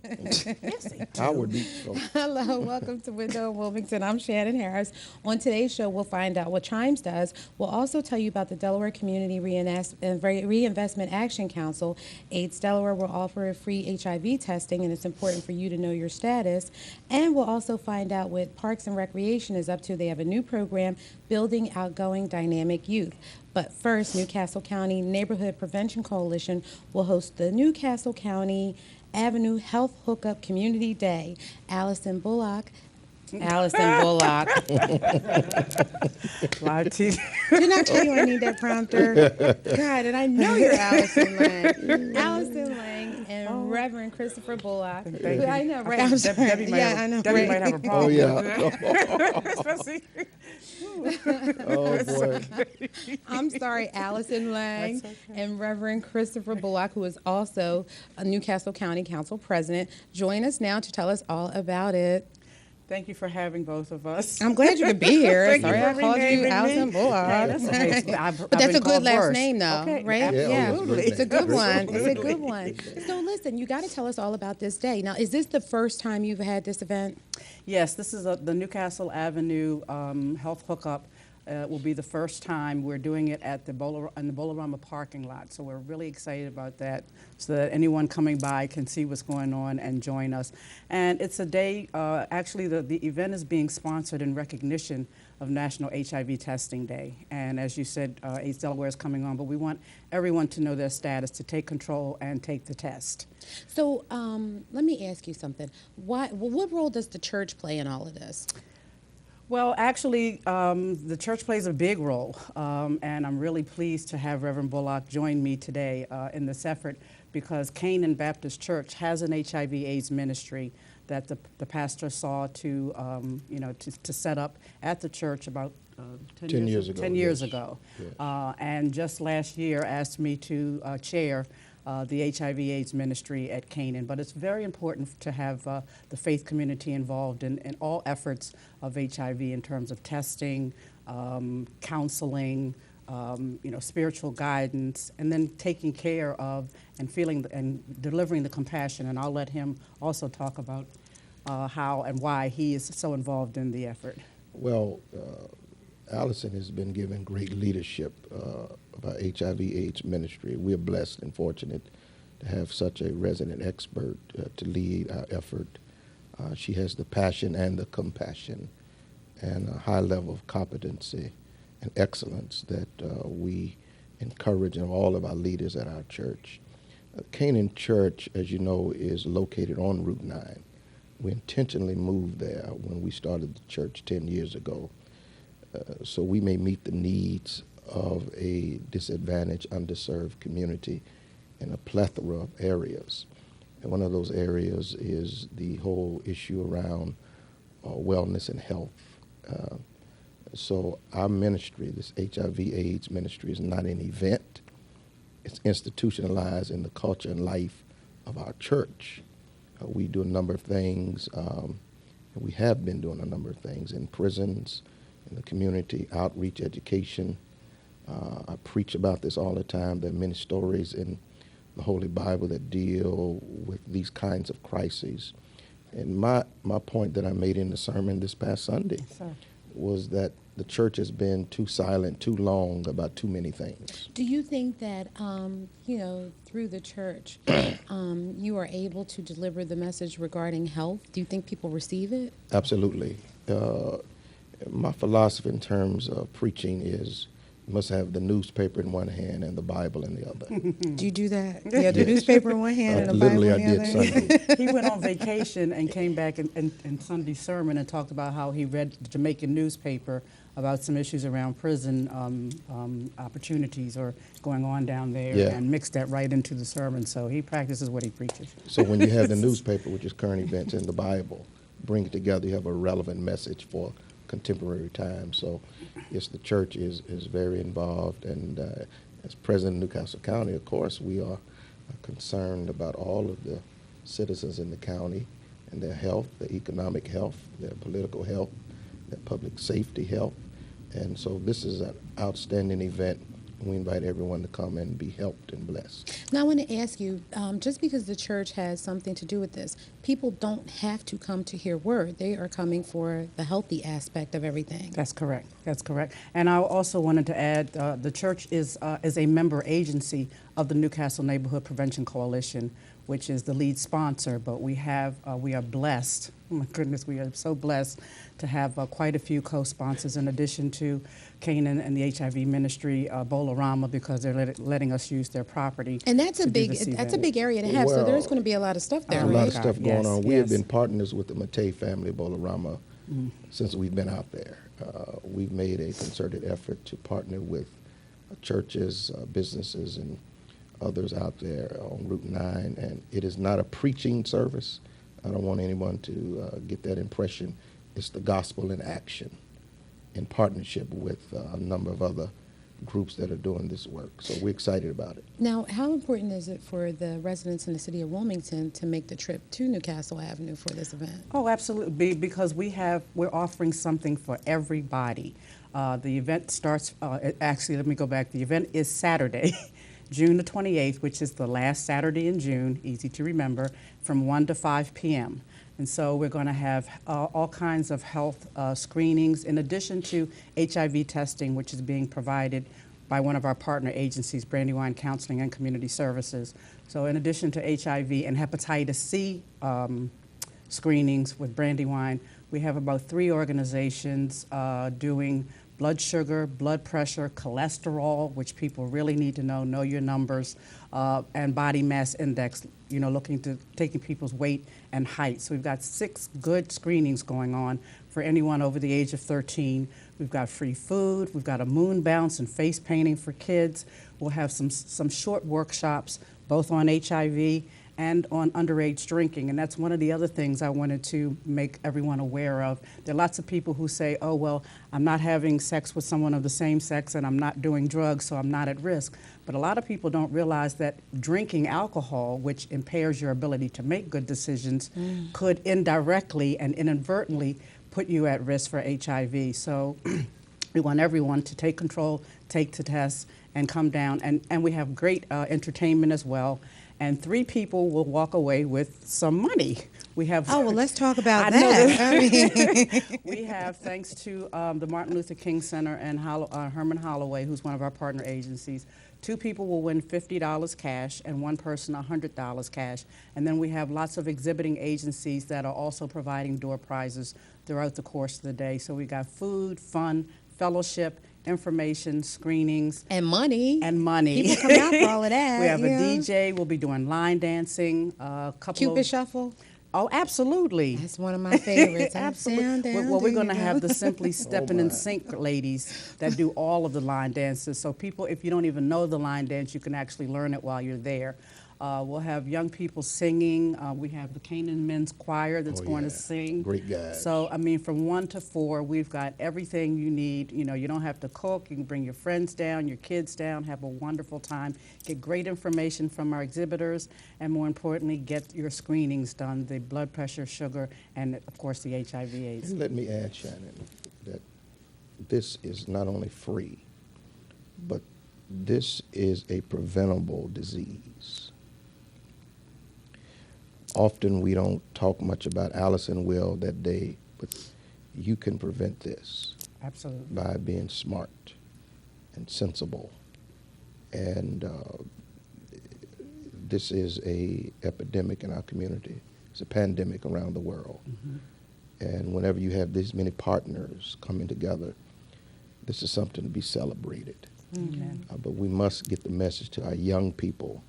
Yes, they do. Howard Beach. So. Hello, welcome to Window in Wilmington. I'm Shannan Harris. On today's show, we'll find out what Chimes does. We'll also tell you about the Delaware Community Reinvestment Action Council. AIDS Delaware will offer free HIV testing, and it's important for you to know your status. And we'll also find out what Parks and Recreation is up to. They have a new program, Building Outgoing Dynamic Youth. But first, Newcastle County Neighborhood Prevention Coalition will host the Newcastle County Avenue Health Hookup Community Day. Alyson Bullock. Didn't I tell you I need that prompter? God, and I know you're Alyson Lang. Alyson Lang and Reverend Christopher Bullock. I know, right? I'm sorry. Debbie might have a problem. Oh, yeah. Especially. Oh, boy. I'm sorry, Alyson Lang and Reverend Christopher Bullock, who is also a Newcastle County Council President. Join us now to tell us all about it. Thank you for having both of us. I'm glad you could be here. Thank you Sorry for I called you renaming Alyson me. Bullock. No, that's okay. But that's a good last name, though, Okay, right? absolutely. It's a good one. Absolutely. It's a good one. So listen, you got to tell us all about this day. Now, is this the first time you've had this event? Yes, this is the Newcastle Avenue Health Hookup. Will be the first time we're doing it at the Bolorama parking lot. So we're really excited about that, so that anyone coming by can see what's going on and join us. And it's a day, actually the event is being sponsored in recognition of National HIV Testing Day. And as you said, AIDS Delaware is coming on, but we want everyone to know their status, to take control and take the test. So let me ask you something. What role does the church play in all of this? Well, actually, the church plays a big role, and I'm really pleased to have Reverend Bullock join me today in this effort, because Canaan Baptist Church has an HIV/AIDS ministry that the pastor saw to set up at the church about 10 years ago. 10 years ago. Yes. And just last year asked me to chair the HIV/AIDS ministry at Canaan. But it's very important to have the faith community involved in all efforts of HIV in terms of testing, counseling, spiritual guidance, and then taking care of and feeling and delivering the compassion. And I'll let him also talk about how and why he is so involved in the effort. Well, Alyson has been given great leadership of our HIV/AIDS ministry. We're blessed and fortunate to have such a resident expert to lead our effort. She has the passion and the compassion and a high level of competency and excellence that we encourage in all of our leaders at our church. Canaan Church, as you know, is located on Route 9. We intentionally moved there when we started the church 10 years ago. So we may meet the needs of a disadvantaged, underserved community in a plethora of areas. And one of those areas is the whole issue around wellness and health. So our ministry, this HIV/AIDS ministry, is not an event. It's institutionalized in the culture and life of our church. We do a number of things, and we have been doing a number of things in prisons, in the community, outreach, education. I preach about this all the time. There are many stories in the Holy Bible that deal with these kinds of crises. And my point that I made in the sermon this past Sunday was that the church has been too silent too long about too many things. Do you think that, through the church, you are able to deliver the message regarding health? Do you think people receive it? Absolutely. My philosophy in terms of preaching is you must have the newspaper in one hand and the Bible in the other. Do you do that? You have the newspaper in one hand and the literally Bible in the other? I did Sunday. He went on vacation and came back in Sunday's sermon and talked about how he read the Jamaican newspaper about some issues around prison opportunities or going on down there, and mixed that right into the sermon. So he practices what he preaches. So when you have the newspaper, which is current events, in the Bible, bring it together, you have a relevant message for contemporary times. So yes, the church is very involved, and as president of Newcastle County, of course, we are concerned about all of the citizens in the county and their health, their economic health, their political health, their public safety health. And so this is an outstanding event We invite everyone to come and be helped and blessed. Now, I want to ask you, just because the church has something to do with this, people don't have to come to hear word. They are coming for the healthy aspect of everything. That's correct. That's correct. And I also wanted to add, the church is a member agency of the Newcastle Neighborhood Prevention Coalition, which is the lead sponsor. But we are blessed. Oh my goodness, we are so blessed to have quite a few co-sponsors in addition to Canaan and the HIV ministry, Bolorama, because they're letting us use their property. And that's a big area to have. So Well, there's going to be a lot of stuff there, A right? lot of stuff going Yes, on. We have yes. been partners with the Matei family, Bolorama, since we've been out there. We've made a concerted effort to partner with churches, businesses, and others out there on Route 9. And it is not a preaching service. I don't want anyone to get that impression. It's the gospel in action in partnership with a number of other groups that are doing this work. So we're excited about it. Now, how important is it for the residents in the city of Wilmington to make the trip to Newcastle Avenue for this event? Oh, absolutely, because we're offering something for everybody. The event starts, actually, let me go back. The event is Saturday, June the 28th, which is the last Saturday in June, easy to remember, from 1 to 5 p.m. And so we're going to have all kinds of health screenings, in addition to HIV testing, which is being provided by one of our partner agencies, Brandywine Counseling and Community Services. So in addition to HIV and hepatitis C screenings with Brandywine, we have about 3 organizations doing blood sugar, blood pressure, cholesterol, which people really need to know your numbers, and body mass index, looking to taking people's weight and height. So we've got 6 good screenings going on for anyone over the age of 13. We've got free food, we've got a moon bounce and face painting for kids. We'll have some short workshops, both on HIV and on underage drinking. And that's one of the other things I wanted to make everyone aware of. There are lots of people who say, oh, well, I'm not having sex with someone of the same sex and I'm not doing drugs, so I'm not at risk. But a lot of people don't realize that drinking alcohol, which impairs your ability to make good decisions, could indirectly and inadvertently put you at risk for HIV. So we want everyone to take control, take the test, and come down. And we have great entertainment as well. And 3 people will walk away with some money. We have. Oh, well, let's talk about I know that. We have, thanks to the Martin Luther King Center and Herman Holloway, who's one of our partner agencies, 2 people will win $50 cash and 1 person $100 cash. And then we have lots of exhibiting agencies that are also providing door prizes throughout the course of the day. So we got food, fun, fellowship, information, screenings. And money. And money. People come out for all of that. We have yeah. a DJ. We'll be doing line dancing. A couple Cupid of Shuffle. Oh, absolutely. That's one of my favorites. Absolutely. Well, we're going to have the Simply Steppin' in Sync ladies that do all of the line dances. So people, if you don't even know the line dance, you can actually learn it while you're there. We'll have young people singing. We have the Canaan Men's Choir that's going to sing. Great guys. So, I mean, from 1 to 4, we've got everything you need. You don't have to cook. You can bring your friends down, your kids down, have a wonderful time, get great information from our exhibitors, and more importantly, get your screenings done, the blood pressure, sugar, and, of course, the HIV/AIDS. And let me add, Shannon, that this is not only free, but this is a preventable disease. Often we don't talk much about Alyson will that day, but you can prevent this. Absolutely. By being smart and sensible. And this is a epidemic in our community. It's a pandemic around the world. And whenever you have this many partners coming together, this is something to be celebrated. But we must get the message to our young people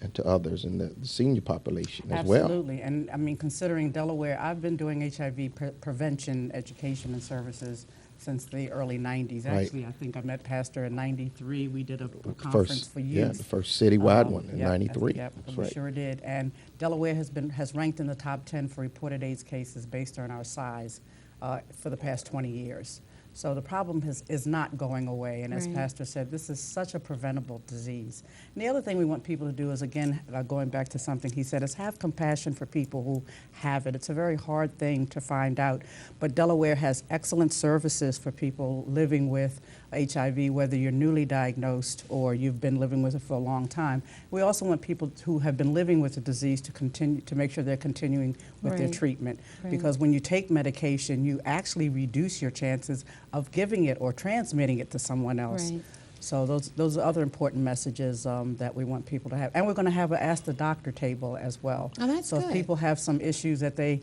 and to others in the senior population as well. Absolutely. And I mean, considering Delaware, I've been doing HIV prevention, education, and services since the early 90s. Right. Actually, I think I met Pastor in 93. We did a conference for youth. Yeah, the first citywide one in yeah, 93. Yep, That's we right. sure did. And Delaware has ranked in the top 10 for reported AIDS cases based on our size for the past 20 years. So the problem is not going away, and as Right. Pastor said, this is such a preventable disease. And the other thing we want people to do is, again, going back to something he said, is have compassion for people who have it. It's a very hard thing to find out, but Delaware has excellent services for people living with HIV, whether you're newly diagnosed or you've been living with it for a long time. We also want people who have been living with the disease to continue to make sure they're continuing with their Right. treatment. Right. Because when you take medication, you actually reduce your chances of giving it or transmitting it to someone else. Right. So those are other important messages that we want people to have. And we're going to have an Ask the Doctor table as well. Oh, that's so good. if people have some issues that they're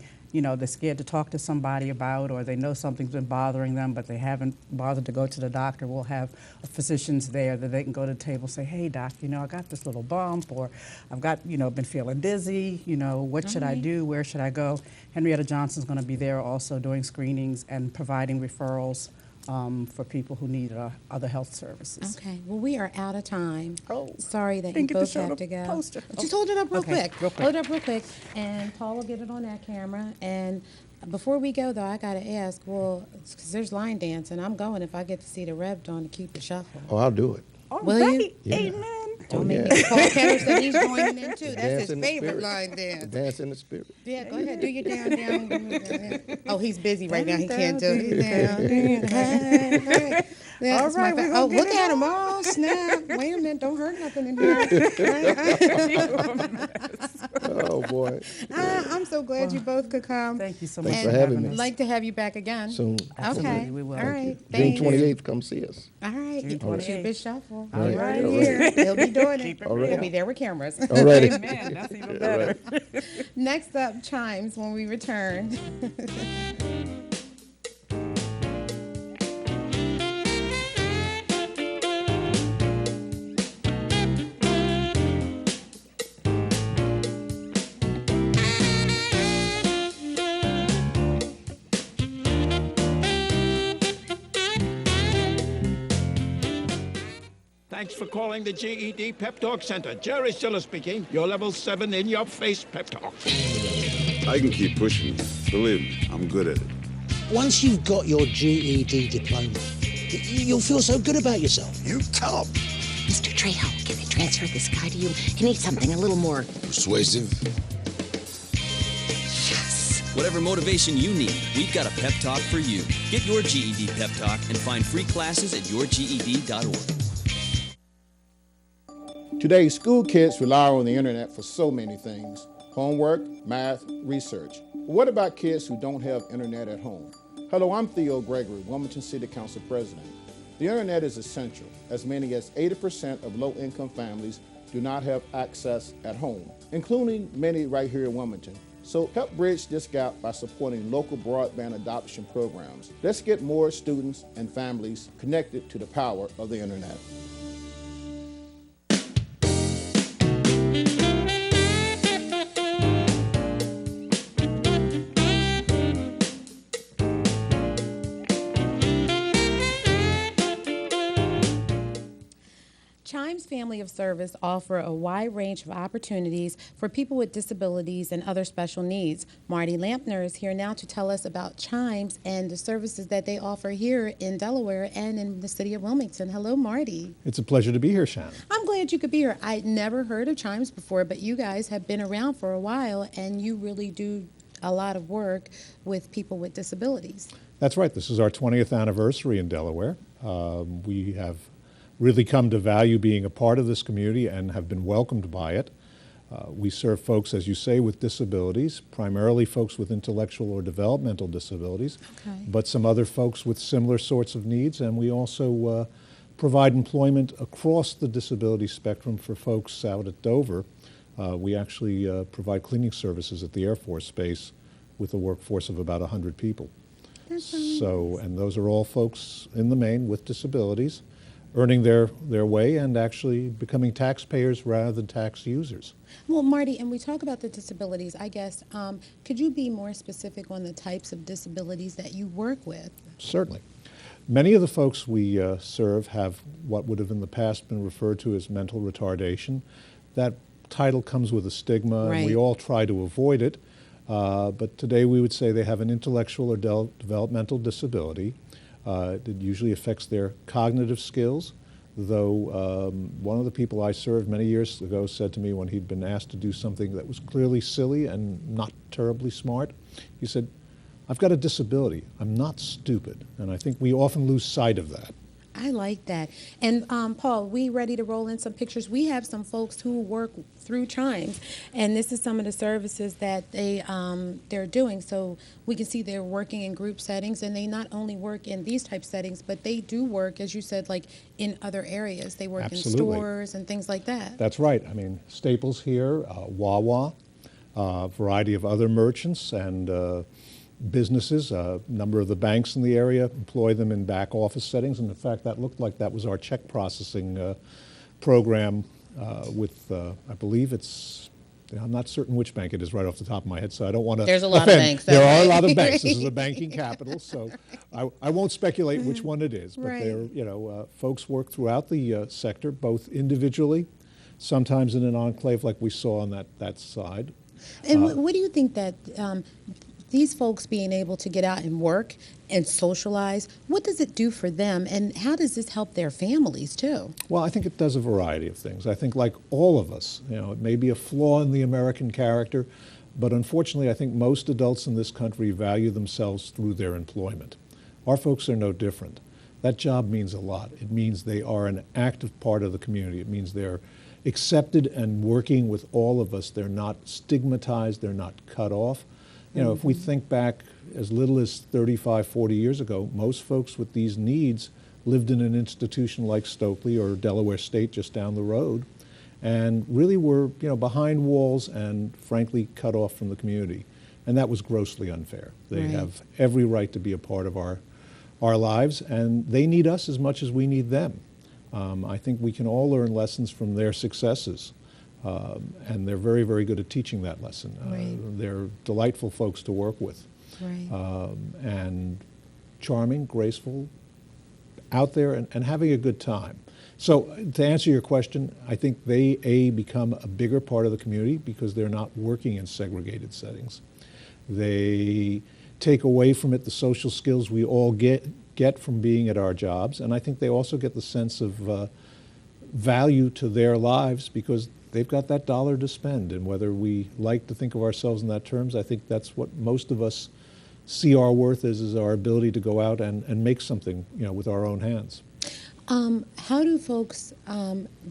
scared to talk to somebody about, or they know something's been bothering them, but they haven't bothered to go to the doctor, we'll have physicians there that they can go to the table and say, hey, doc, I got this little bump, or I've got, been feeling dizzy, what should I do, where should I go? Henrietta Johnson's going to be there also doing screenings and providing referrals for people who need other health services. Okay. Well, we are out of time. Oh, Sorry that you didn't get to both show have the to go. poster. Just hold it up real Okay, quick. real quick. Hold it up real quick. And Paul will get it on that camera. And before we go, though, I got to ask, well, because there's line dancing. I'm going if I get to see the Rev doing the Cupid Shuffle. Oh, I'll do it. All Will you? right, Yeah. amen. Don't make yeah. me. Paul Ketter said he's joining in, too. That's Dance his in the favorite spirit. line dance. Dance in the spirit. Yeah, go ahead. Do your down, down. down. Oh, he's busy right now. He Down, can't do it. He's down. Yeah, All it's my right, fa- we oh, gonna look get at it him. Oh, snap. Wait a minute. Don't hurt nothing in here. Oh, boy. I'm so glad you both could come. Thank you so Thanks much for having me. I'd like to have you back again. Soon. Okay. We will. All right. June Thanks. 28th, come see us. All right. June Cupid 28th. Shuffle. All right. Right All here. He'll be doing it. Keep it All right. He'll be there with cameras. All righty. Amen. That's even better. Next up, Chimes when we return. Thanks for calling the GED Pep Talk Center. Jerry Stiller speaking. Your level 7 in-your-face pep talk. I can keep pushing. Believe me, I'm good at it. Once you've got your GED diploma, you'll feel so good about yourself. You tell 'em. Mr. Trejo, can I transfer this guy to you? He needs something a little more. Persuasive. Yes. Whatever motivation you need, we've got a pep talk for you. Get your GED pep talk and find free classes at yourged.org. Today, school kids rely on the internet for so many things: homework, math, research. But what about kids who don't have internet at home? Hello, I'm Theo Gregory, Wilmington City Council President. The internet is essential, as many as 80% of low-income families do not have access at home, including many right here in Wilmington. So help bridge this gap by supporting local broadband adoption programs. Let's get more students and families connected to the power of the internet. Chimes Family of Service offer a wide range of opportunities for people with disabilities and other special needs. Marty Lampner is here now to tell us about Chimes and the services that they offer here in Delaware and in the city of Wilmington. Hello, Marty. It's a pleasure to be here, Shannon. I'm glad you could be here. I'd never heard of Chimes before, but you guys have been around for a while, and you really do a lot of work with people with disabilities. That's right. This is our 20th anniversary in Delaware. We have really come to value being a part of this community and have been welcomed by it. We serve folks, as you say, with disabilities, primarily folks with intellectual or developmental disabilities, but some other folks with similar sorts of needs, and we also provide employment across the disability spectrum for folks out at Dover. We actually provide cleaning services at the Air Force Base with a workforce of about 100 people. So, and those are all folks in the main with disabilities, earning their way and actually becoming taxpayers rather than tax users. Well, Marty, and we talk about the disabilities, I guess, could you be more specific on the types of disabilities that you work with? Certainly. Many of the folks we serve have what would have in the past been referred to as mental retardation. That title comes with a stigma, and we all try to avoid it. But today we would say they have an intellectual or developmental disability. It usually affects their cognitive skills, though one of the people I served many years ago said to me when he'd been asked to do something that was clearly silly and not terribly smart, he said, "I've got a disability. I'm not stupid." And I think we often lose sight of that. I like that. And Paul, we ready to roll in some pictures? We have some folks who work through Chimes, and this is some of the services that they're doing. So we can see they're working in group settings, and they not only work in these type settings, but they do work, as you said, like in other areas. They work Absolutely. in stores and things like that. That's right. I mean, Staples here, Wawa, a variety of other merchants and businesses. A number of the banks in the area employ them in back office settings, and in fact that looked like that was our check processing program with, I believe it's, I'm not certain which bank it is right off the top of my head, so I don't want to There's a lot offend. of banks. There are a lot of banks. This is a banking capital, so I won't speculate which one it is, but Right. folks work throughout the sector, both individually, sometimes in an enclave like we saw on that side. And what do you think that these folks being able to get out and work and socialize, what does it do for them, and how does this help their families too? Well, I think it does a variety of things. I think like all of us, it may be a flaw in the American character, but unfortunately I think most adults in this country value themselves through their employment. Our folks are no different. That job means a lot. It means they are an active part of the community. It means they're accepted and working with all of us. They're not stigmatized. They're not cut off. If we think back as little as 35, 40 years ago, most folks with these needs lived in an institution like Stokely or Delaware State just down the road and really were, behind walls and frankly cut off from the community. And that was grossly unfair. They Right. have every right to be a part of our lives, and they need us as much as we need them. I think we can all learn lessons from their successes. And they're very, very good at teaching that lesson. Right. They're delightful folks to work with. Right. And charming, graceful, out there and having a good time. So to answer your question, I think they, become a bigger part of the community because they're not working in segregated settings. They take away from it the social skills we all get from being at our jobs, and I think they also get the sense of value to their lives because they've got that dollar to spend, and whether we like to think of ourselves in that terms, I think that's what most of us see our worth as, is our ability to go out and make something, with our own hands. How do folks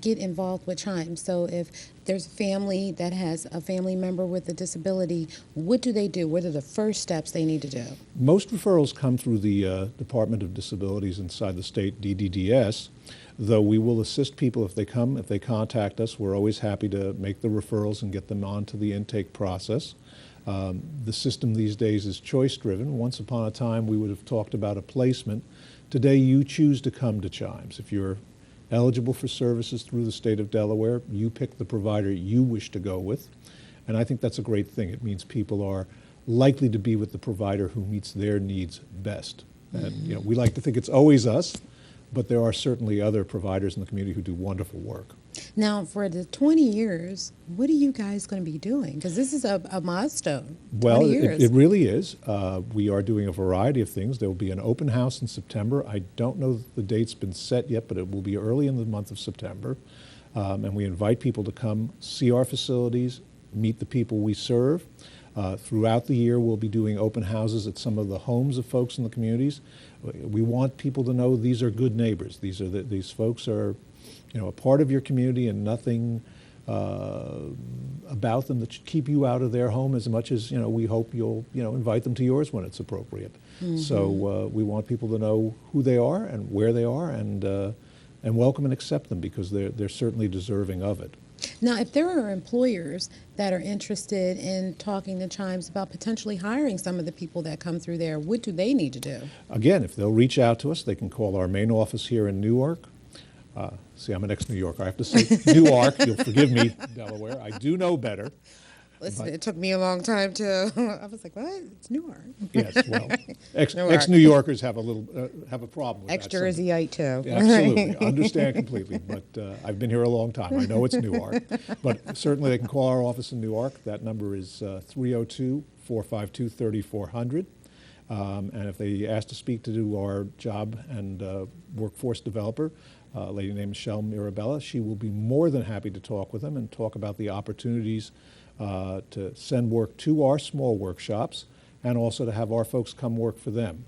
get involved with Chimes? So if there's a family that has a family member with a disability, what do they do? What are the first steps they need to do? Most referrals come through the Department of Disabilities inside the state, DDDS, though we will assist people if they contact us. We're always happy to make the referrals and get them onto the intake process. The system these days is choice-driven. Once upon a time, we would have talked about a placement. Today, you choose to come to Chimes. If you're eligible for services through the state of Delaware, you pick the provider you wish to go with. And I think that's a great thing. It means people are likely to be with the provider who meets their needs best. And we like to think it's always us, but there are certainly other providers in the community who do wonderful work. Now, for the 20 years, what are you guys going to be doing? Because this is a milestone. Well, 20 years. it really is. We are doing a variety of things. There will be an open house in September. I don't know that the date's been set yet, but it will be early in the month of September. And we invite people to come see our facilities, meet the people we serve. Throughout the year, we'll be doing open houses at some of the homes of folks in the communities. We want people to know these are good neighbors. These folks are, a part of your community, and nothing about them that should keep you out of their home as much as, we hope you'll, invite them to yours when it's appropriate. Mm-hmm. So we want people to know who they are and where they are and welcome and accept them because they're certainly deserving of it. Now, if there are employers that are interested in talking to Chimes about potentially hiring some of the people that come through there, what do they need to do? Again, if they'll reach out to us, they can call our main office here in Newark. See, I'm an ex-New Yorker. I have to say Newark. You'll forgive me, Delaware. I do know better. Listen, it took me a long time to. I was like, "What? It's Newark." Yes, well, ex-New Yorkers have a problem with that. Ex-Jerseyite too. Yeah, absolutely, understand completely. But I've been here a long time. I know it's Newark, but certainly they can call our office in Newark. That number is 302-452-3400. And if they ask to speak to our job and workforce developer, a lady named Michelle Mirabella, she will be more than happy to talk with them and talk about the opportunities to send work to our small workshops and also to have our folks come work for them.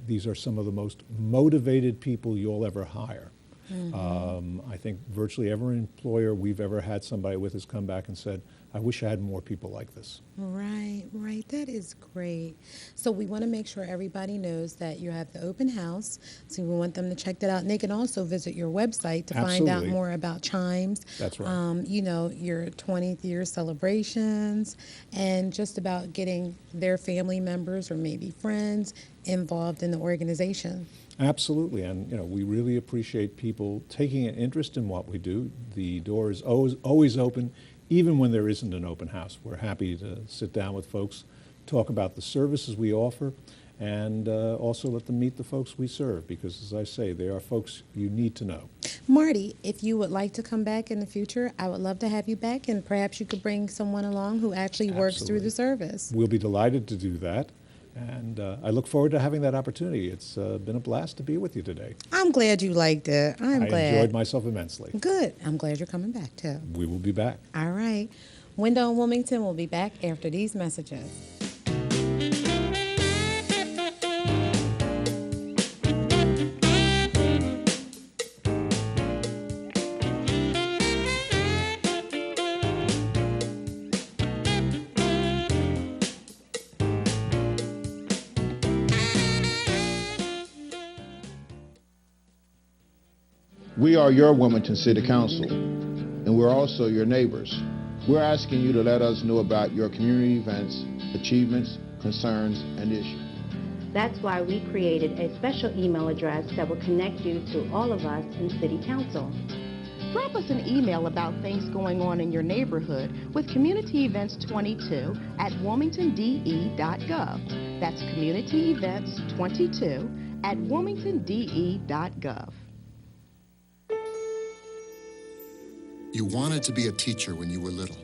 These are some of the most motivated people you'll ever hire. I think virtually every employer we've ever had somebody with has come back and said, I wish I had more people like this. Right, right. That is great. So we want to make sure everybody knows that you have the open house. So we want them to check that out. And they can also visit your website to find out Absolutely. more about Chimes. That's right. You know, your 20th year celebrations and just about getting their family members or maybe friends involved in the organization. Absolutely, and you know, we really appreciate people taking an interest in what we do. The door is always open, even when there isn't an open house. We're happy to sit down with folks, talk about the services we offer, and also let them meet the folks we serve, because as I say, they are folks you need to know. Marty, if you would like to come back in the future, I would love to have you back, and perhaps you could bring someone along who actually works through the service. We'll be delighted to do that. And I look forward to having that opportunity. It's been a blast to be with you today. I'm glad you liked it. I enjoyed myself immensely. Good. I'm glad you're coming back, too. We will be back. All right. Window in Wilmington will be back after these messages. We are your Wilmington City Council, and we're also your neighbors. We're asking you to let us know about your community events, achievements, concerns, and issues. That's why we created a special email address that will connect you to all of us in City Council. Drop us an email about things going on in your neighborhood with Community Events 22 at wilmingtonde.gov. That's Community Events 22 at wilmingtonde.gov. You wanted to be a teacher when you were little,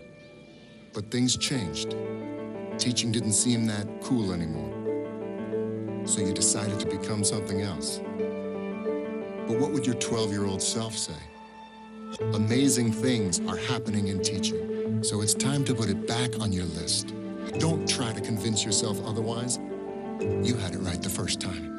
but things changed. Teaching didn't seem that cool anymore, so you decided to become something else. But what would your 12-year-old self say? Amazing things are happening in teaching, so it's time to put it back on your list. Don't try to convince yourself otherwise. You had it right the first time.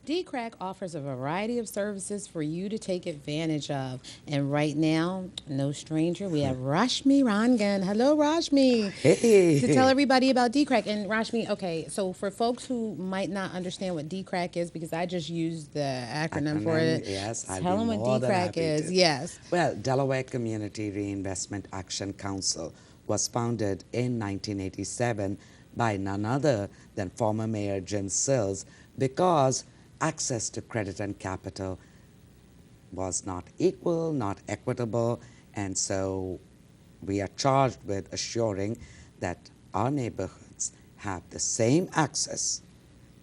DCRAC offers a variety of services for you to take advantage of. And right now, no stranger, we have Rashmi Rangan. Hello, Rashmi. Hey. To tell everybody about DCRAC. And Rashmi, okay, so for folks who might not understand what DCRAC is, because I just used the acronym for it. Yes, tell them what DCRAC is. Yes. Well, Delaware Community Reinvestment Action Council was founded in 1987 by none other than former Mayor Jim Sills, because access to credit and capital was not equal, not equitable, and so we are charged with assuring that our neighborhoods have the same access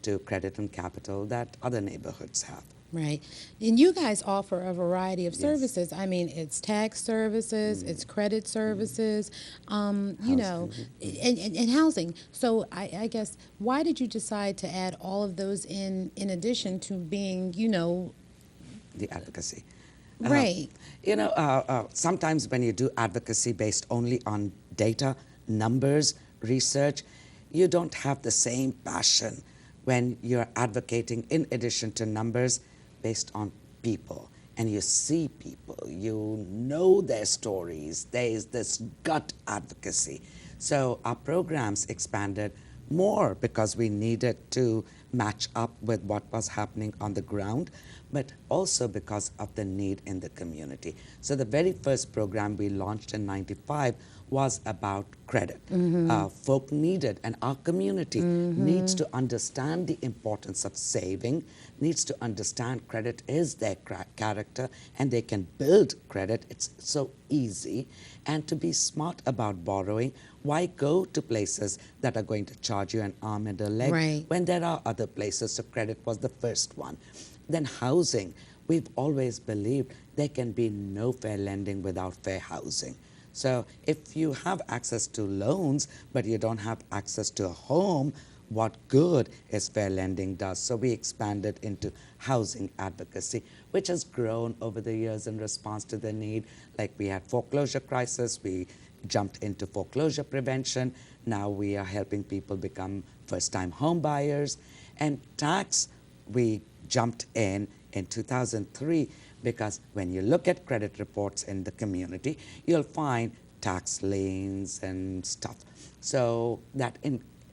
to credit and capital that other neighborhoods have. Right. And you guys offer a variety of services. I mean, it's tax services, it's credit services, you know, and housing. So I guess, why did you decide to add all of those in addition to being, you know... The advocacy. Right. You know, sometimes when you do advocacy based only on data, numbers, research, you don't have the same passion when you're advocating in addition to numbers based on people, and you see people, you know their stories, there is this gut advocacy. So our programs expanded more because we needed to match up with what was happening on the ground, but also because of the need in the community. So the very first program we launched in '95 was about credit. Folk needed, and our community needs to understand the importance of saving, needs to understand credit is their character, and they can build credit. It's so easy. And to be smart about borrowing, why go to places that are going to charge you an arm and a leg when there are other places? So credit was the first one. Then housing. We've always believed there can be no fair lending without fair housing. So if you have access to loans, but you don't have access to a home, what good is fair lending does. So we expanded into housing advocacy, which has grown over the years in response to the need. Like we had foreclosure crisis, we jumped into foreclosure prevention. Now we are helping people become first-time home buyers. And tax, we jumped in 2003 because when you look at credit reports in the community, you'll find tax liens and stuff. So that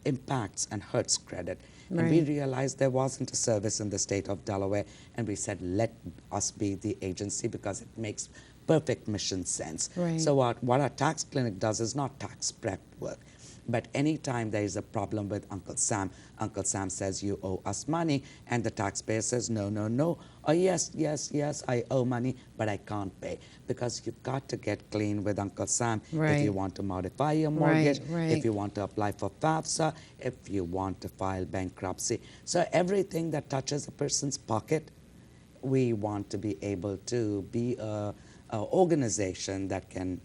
impacts and hurts credit. Right. And we realized there wasn't a service in the state of Delaware, and we said, let us be the agency because it makes perfect mission sense. Right. So what our tax clinic does is not tax prep work. But anytime there is a problem with Uncle Sam says, you owe us money, and the taxpayer says, no, no, no, or yes, yes, yes, I owe money, but I can't pay. Because you've got to get clean with Uncle Sam if you want to modify your mortgage, if you want to apply for FAFSA, if you want to file bankruptcy. So everything that touches a person's pocket, we want to be able to be a organization that can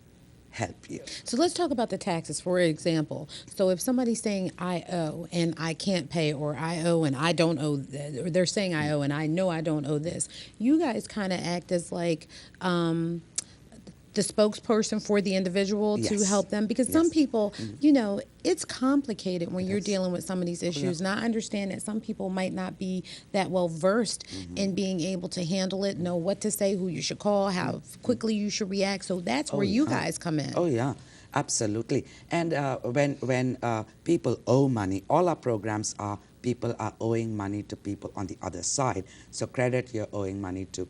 help you. So let's talk about the taxes, for example. So if somebody's saying I owe and I can't pay, or I owe and I don't owe, or they're saying I owe and I know I don't owe this, you guys kind of act as like the spokesperson for the individual to help them, because some people, you know, it's complicated when you're dealing with some of these issues. And I understand that some people might not be that well versed in being able to handle it, know what to say, who you should call, how quickly you should react. So that's where you guys come in. Oh, yeah. Absolutely. And when people owe money, all our programs are people are owing money to people on the other side. So credit, you're owing money to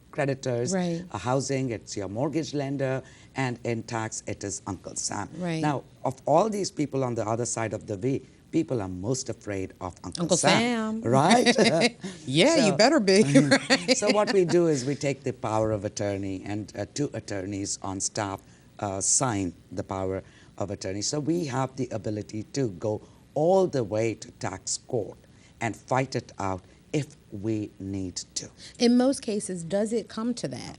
creditors. Right. Housing, it's your mortgage lender. And in tax, it is Uncle Sam. Right. Now, of all these people on the other side of the V, people are most afraid of Uncle Sam. Right? Yeah, you better be. Right. So what we do is we take the power of attorney, and 2 attorneys on staff sign the power of attorney. So we have the ability to go all the way to tax court and fight it out if we need to. In most cases, does it come to that?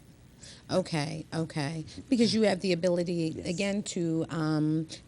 Okay, okay. Because you have the ability, again, to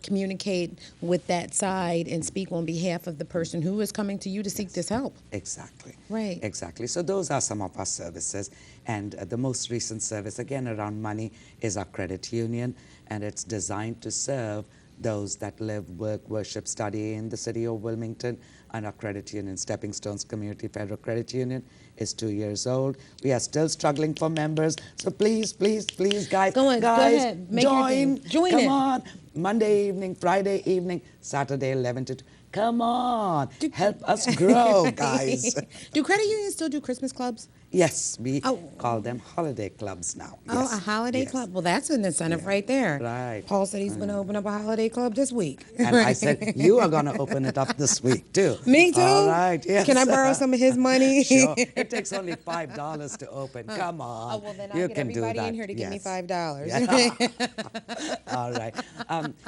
communicate with that side and speak on behalf of the person who is coming to you to seek this help. Exactly. Right. Exactly. So those are some of our services. And the most recent service, again, around money is our credit union. And it's designed to serve those that live, work, worship, study in the city of Wilmington. And our credit union, Stepping Stones Community Federal Credit Union, is 2 years old. We are still struggling for members. So please, please, please, guys, go ahead. Make join. Join Come it. on. Monday evening, Friday evening, Saturday 11 to 2. Come on. Help us grow, guys. Do credit unions still do Christmas clubs? Yes, we call them holiday clubs now. Oh, a holiday club? Well, that's an incentive right there. Right. Paul said he's going to open up a holiday club this week. And I said, you are going to open it up this week, too. Me too? All right, yes. Can I borrow some of his money? Sure. It takes only $5 to open. Come on. Oh, well, then you I'll get can do everybody that. in here to give me $5. Yeah. All right.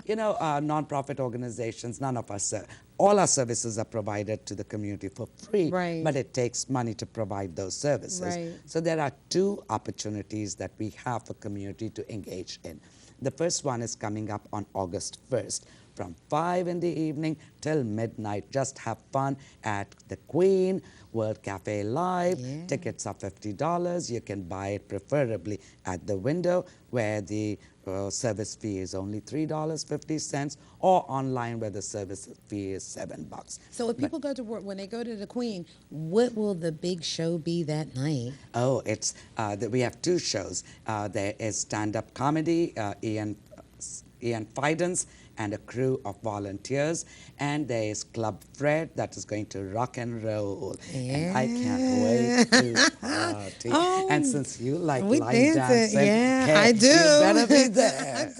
You know, nonprofit organizations, none of us, all our services are provided to the community for free, but it takes money to provide those services. Right. So there are 2 opportunities that we have for community to engage in. The first one is coming up on August 1st. From 5 in the evening till midnight. Just have fun at the Queen, World Cafe Live. Yeah. Tickets are $50. You can buy it preferably at the window, where the service fee is only $3.50, or online where the service fee is $7. So if people go to work, when they go to the Queen, what will the big show be that night? Oh, it's we have 2 shows. There is stand-up comedy, Ian Fidens and a crew of volunteers, and there is Club Fred that is going to rock and roll. Yeah. And I can't wait to party. Oh, and since you like we line dancing, yeah, hey, I do. You better be there.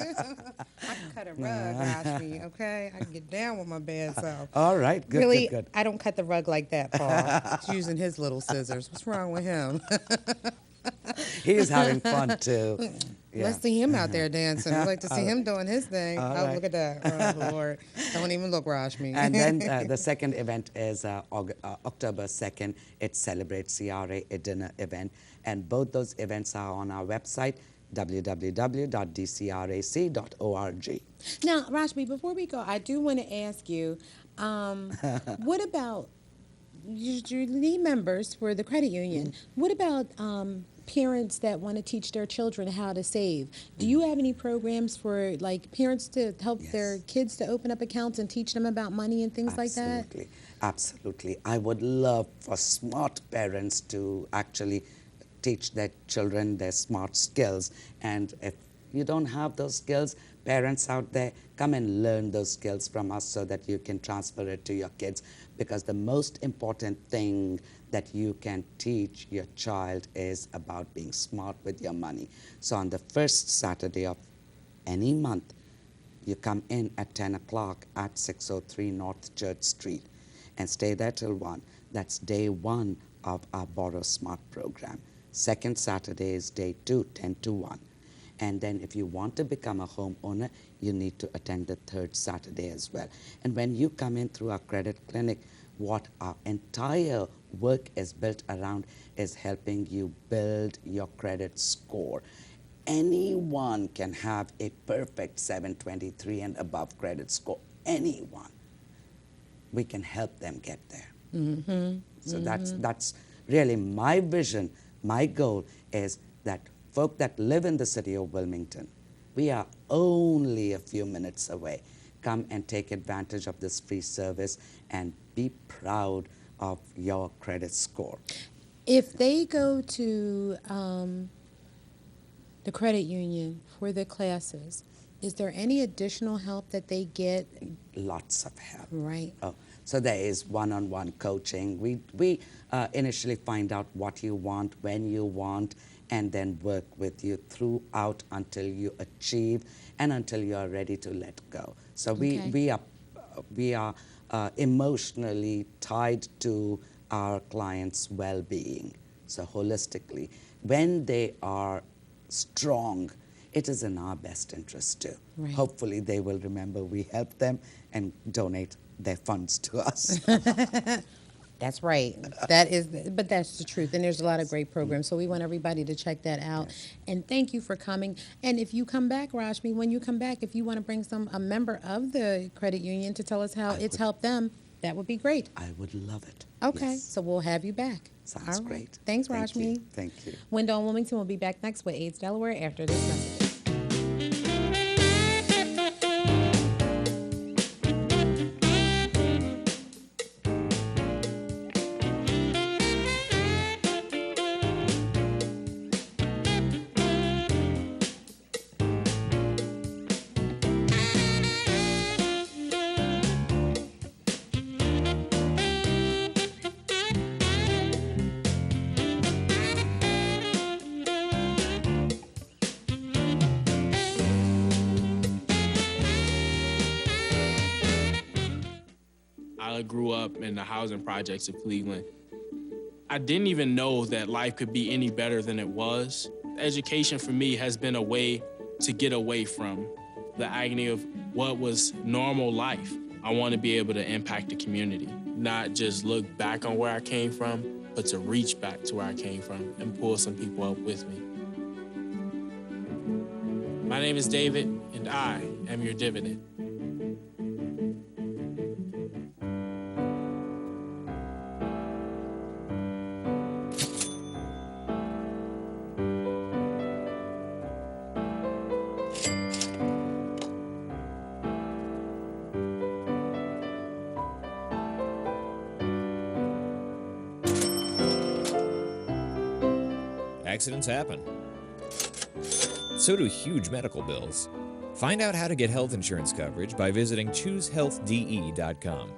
I can cut a rug, Rashmi, okay? I can get down with my bad self. All right, good, really, good. I don't cut the rug like that, Paul. He's using his little scissors. What's wrong with him? He's having fun, too. Yeah. Let's see him out there dancing. I'd like to see him doing his thing. Right. Look at that. Oh, Lord. Don't even look, Rashmi. And then the second event is October 2nd. It celebrates CRA, a dinner event. And both those events are on our website, www.dcrac.org. Now, Rashmi, before we go, I do want to ask you, what about you need members for the credit union? What about parents that want to teach their children how to save? Do you have any programs for like parents to help their kids to open up accounts and teach them about money and things like that? Absolutely. I would love for smart parents to actually teach their children their smart skills. And if you don't have those skills, parents out there, come and learn those skills from us so that you can transfer it to your kids. Because the most important thing that you can teach your child is about being smart with your money. So on the first Saturday of any month, you come in at 10 o'clock at 603 North Church Street and stay there till 1. That's day 1 of our Borrow Smart program. Second Saturday is day 2, 10 to 1. And then if you want to become a homeowner, you need to attend the third Saturday as well. And when you come in through our credit clinic, what our entire work is built around is helping you build your credit score. Anyone can have a perfect 723 and above credit score. Anyone. We can help them get there. So that's really my vision. My goal is that folk that live in the city of Wilmington, we are only a few minutes away. Come and take advantage of this free service and be proud of your credit score. If they go to the credit union for the classes, is there any additional help that they get? Lots of help. Right. Oh, so there is one-on-one coaching. We initially find out what you want, when you want, and then work with you throughout until you achieve and until you are ready to let go. So we are emotionally tied to our clients' well-being. So holistically, when they are strong, it is in our best interest too. Right. Hopefully they will remember we helped them and donate their funds to us. That's right. But that's the truth. And there's a lot of great programs. So we want everybody to check that out. Yes. And thank you for coming. And if you come back, Rashmi, when you come back, if you want to bring a member of the credit union to tell us how it's helped them, that would be great. I would love it. Okay. Yes. So we'll have you back. Sounds great. Thanks, Rashmi. Thank you. Window in Wilmington will be back next with AIDS Delaware after this message. I grew up in the housing projects of Cleveland. I didn't even know that life could be any better than it was. Education for me has been a way to get away from the agony of what was normal life. I want to be able to impact the community, not just look back on where I came from, but to reach back to where I came from and pull some people up with me. My name is David, and I am your dividend. Accidents happen. So do huge medical bills. Find out how to get health insurance coverage by visiting ChooseHealthDE.com.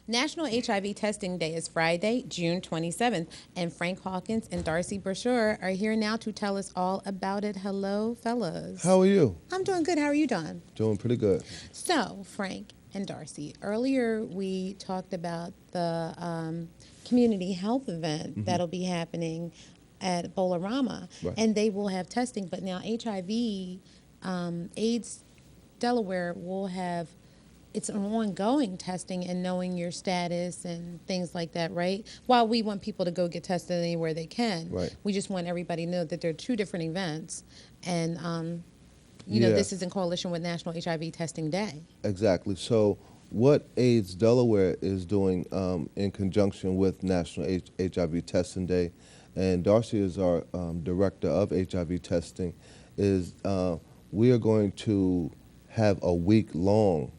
National HIV Testing Day is Friday, June 27th, and Frank Hawkins and Darcy Brasure are here now to tell us all about it. Hello, fellas. How are you? I'm doing good. How are you doing? Doing pretty good. So, Frank and Darcy, earlier we talked about the community health event that'll be happening at Bolorama, Right. and they will have testing. But now HIV, AIDS Delaware will have it's an ongoing testing and knowing your status and things like that, right? While we want people to go get tested anywhere they can, Right. we just want everybody to know that there are two different events, and you know, Yeah. this is in coalition with National HIV Testing Day. Exactly. So what AIDS Delaware is doing in conjunction with National HIV Testing Day, and Darcy is our director of HIV testing, is we are going to have a week-long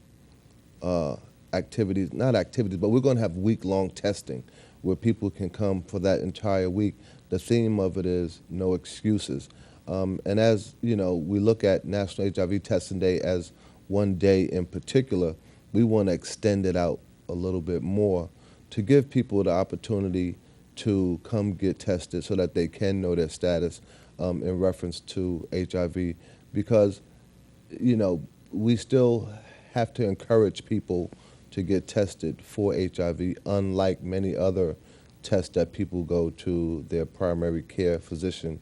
activities, not activities, but we're going to have week-long testing where people can come for that entire week. The theme of it is no excuses. And as you know, we look at National HIV Testing Day as one day in particular, we want to extend it out a little bit more to give people the opportunity to come get tested so that they can know their status in reference to HIV, because you know, we still have to encourage people to get tested for HIV, unlike many other tests that people go to their primary care physician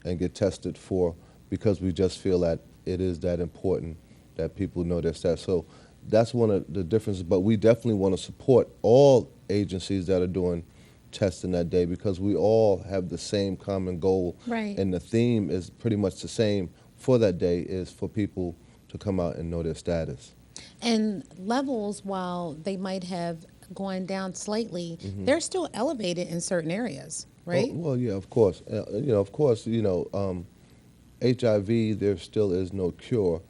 and get tested for, because we just feel that it is that important that people know their status. So that's one of the differences, but we definitely want to support all agencies that are doing testing that day, because we all have the same common goal. Right. And the theme is pretty much the same for that day, is for people to come out and know their status. And levels, while they might have gone down slightly, they're still elevated in certain areas, right? Well, yeah, of course. HIV, there still is no cure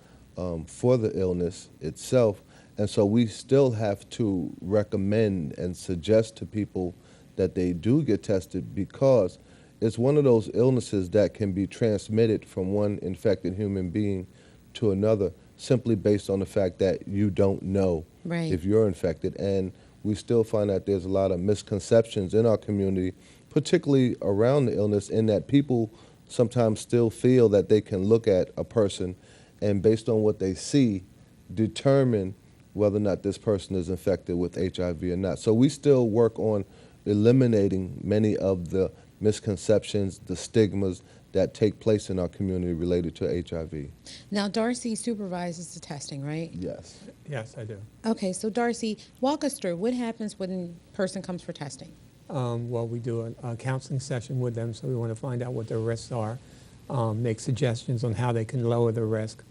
for the illness itself, and so we still have to recommend and suggest to people that they do get tested, because it's one of those illnesses that can be transmitted from one infected human being to another, simply based on the fact that you don't know Right. if you're infected. And we still find that there's a lot of misconceptions in our community, particularly around the illness, in that people sometimes still feel that they can look at a person and, based on what they see, determine whether or not this person is infected with HIV or not. So we still work on eliminating many of the misconceptions, the stigmas that take place in our community related to HIV. Now, Darcy supervises the testing, right? Yes. Yes, I do. Okay, so Darcy, walk us through what happens when a person comes for testing. Well, we do a counseling session with them, so we want to find out what their risks are, make suggestions on how they can lower the risk.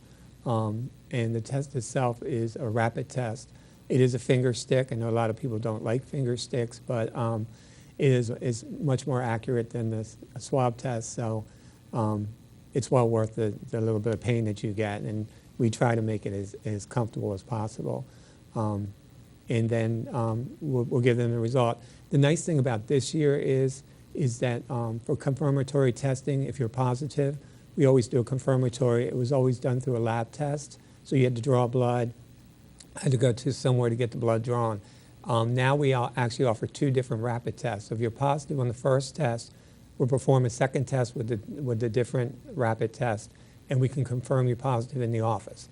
And the test itself is a rapid test. It is a finger stick. I know a lot of people don't like finger sticks, but it is much more accurate than the swab test, so it's well worth the little bit of pain that you get, and we try to make it as comfortable as possible. And then we'll give them the result. The nice thing about this year is that for confirmatory testing, if you're positive, we always do a confirmatory. It was always done through a lab test, so you had to draw blood, had to go to somewhere to get the blood drawn. Now we actually offer two different rapid tests. So if you're positive on the first test, we'll perform a second test with the different rapid test, and we can confirm you're positive in the office.